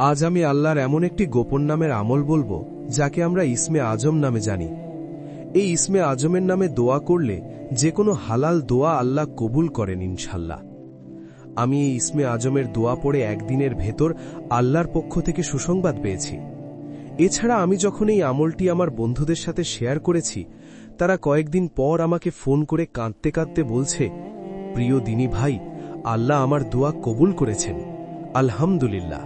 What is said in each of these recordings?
আজ আমি আল্লাহর এমন একটি গোপন নামের আমল বলবো যাকে আমরা ইসমে আজম নামে জানি। এই ইসমে আজমের নামে দোয়া করলে যে কোনো হালাল দোয়া আল্লাহ কবুল করেন ইনশাল্লাহ। আমি এই ইসমে আজমের দোয়া পড়ে একদিনের ভেতর আল্লাহর পক্ষ থেকে সুসংবাদ পেয়েছি। এছাড়া আমি যখন এই আমলটি আমার বন্ধুদের সাথে শেয়ার করেছি, তারা কয়েকদিন পর আমাকে ফোন করে কাঁদতে কাঁদতে বলছে, প্রিয় দিনী ভাই, আল্লাহ আমার দোয়া কবুল করেছেন, আলহামদুলিল্লাহ।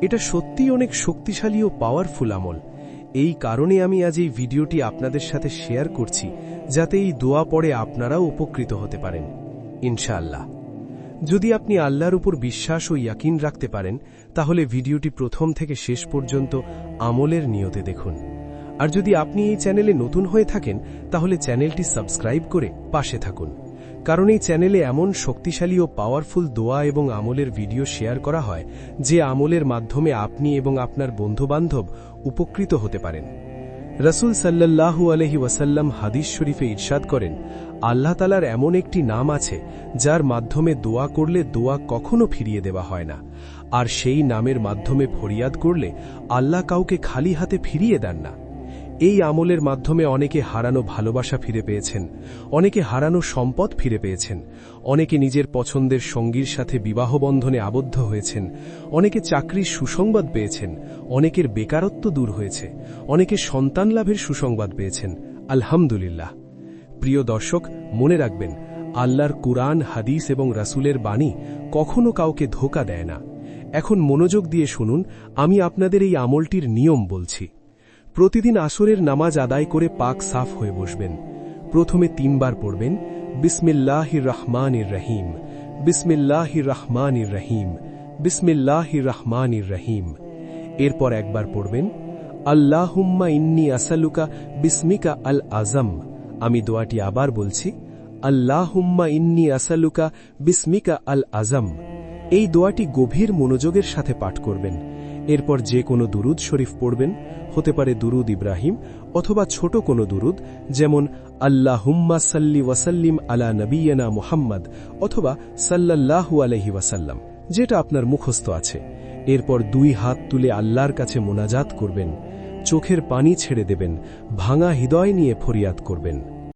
এটা সত্যিই অনেক শক্তিশালী ও পাওয়ারফুল আমল। এই কারণে আমি আজ এই ভিডিওটি আপনাদের সাথে শেয়ার করছি, যাতে এই দোয়া পড়ে আপনারাও উপকৃত হতে পারেন ইনশাআল্লাহ। যদি আপনি আল্লাহর উপর বিশ্বাস ও ইয়াকিন রাখতে পারেন, তাহলে ভিডিওটি প্রথম থেকে শেষ পর্যন্ত আমলের নিয়তে দেখুন। আর যদি আপনি এই চ্যানেলে নতুন হয়ে থাকেন, তাহলে চ্যানেলটি সাবস্ক্রাইব করে পাশে থাকুন, কারণ এই চ্যানেলে এমন শক্তিশালী ও পাওয়ারফুল দোয়া এবং আমলের ভিডিও শেয়ার করা হয়, যে আমলের মাধ্যমে আপনি এবং আপনার বন্ধুবান্ধব উপকৃত হতে পারেন। রাসূল সাল্লাল্লাহু আলাইহি ওয়াসাল্লাম হাদিস শরীফে ইরশাদ করেন, আল্লাহ তাআলার এমন একটি নাম আছে যার মাধ্যমে দোয়া করলে দোয়া কখনো ফিরিয়ে দেওয়া হয় না, আর সেই নামের মাধ্যমে ফরিয়াদ করলে আল্লাহ কাউকে খালি হাতে ফিরিয়ে দেন না। এই আমলের মাধ্যমে অনেকে হারানো ভালোবাসা ফিরে পেয়েছেন, অনেকে হারানো সম্পদ ফিরে পেয়েছেন, অনেকে নিজের পছন্দের সঙ্গীর সাথে বিবাহ বন্ধনে আবদ্ধ হয়েছেন, অনেকে চাকরির সুসংবাদ পেয়েছেন, অনেকের বেকারত্ব দূর হয়েছে, অনেকে সন্তান লাভের সুসংবাদ পেয়েছেন, আলহামদুলিল্লাহ। প্রিয় দর্শক, মনে রাখবেন, আল্লাহর কুরআন, হাদিস এবং রাসূলের বাণী কখনো কাউকে ধোঁকা দেয় না। এখন মনোযোগ দিয়ে শুনুন, আমি আপনাদের এই আমলটির নিয়ম বলছি। প্রতিদিন আসরের নামাজ আদায় করে পাক সাফ হয়ে বসবেন। প্রথমে 3 বার পড়বেন, বিসমিল্লাহির রহমানির রহিম, বিসমিল্লাহির রহমানির রহিম, বিসমিল্লাহির রহমানির রহিম। এরপর একবার পড়বেন, আল্লাহুম্মা ইন্নী আসআলুকা বিসমিকা আল আযম। আমি দোয়াটি আবার বলছি, আল্লাহুম্মা ইন্নী আসআলুকা বিসমিকা আল আযম। এই দোয়াটি গভীর মনোযোগের সাথে পাঠ করবেন। এরপর যে কোনো দুরুদ শরীফ পড়বেন, হতে পারে দুরুদ ইব্রাহিম অথবা ছোট কোনো দুরুদ, যেমন আল্লাহুম্মা সাল্লি ওয়াসাল্লিম আলা নবিয়্যিনা মুহাম্মদ অথবা সাল্লাল্লাহু আলাইহি ওয়াসাল্লাম, যেটা আপনার মুখস্থ আছে। এরপর 2 হাত তুলে আল্লাহর কাছে মোনাজাত করবেন, চোখের পানি ছেড়ে দেবেন, ভাঙা হৃদয় নিয়ে ফরিয়াদ করবেন।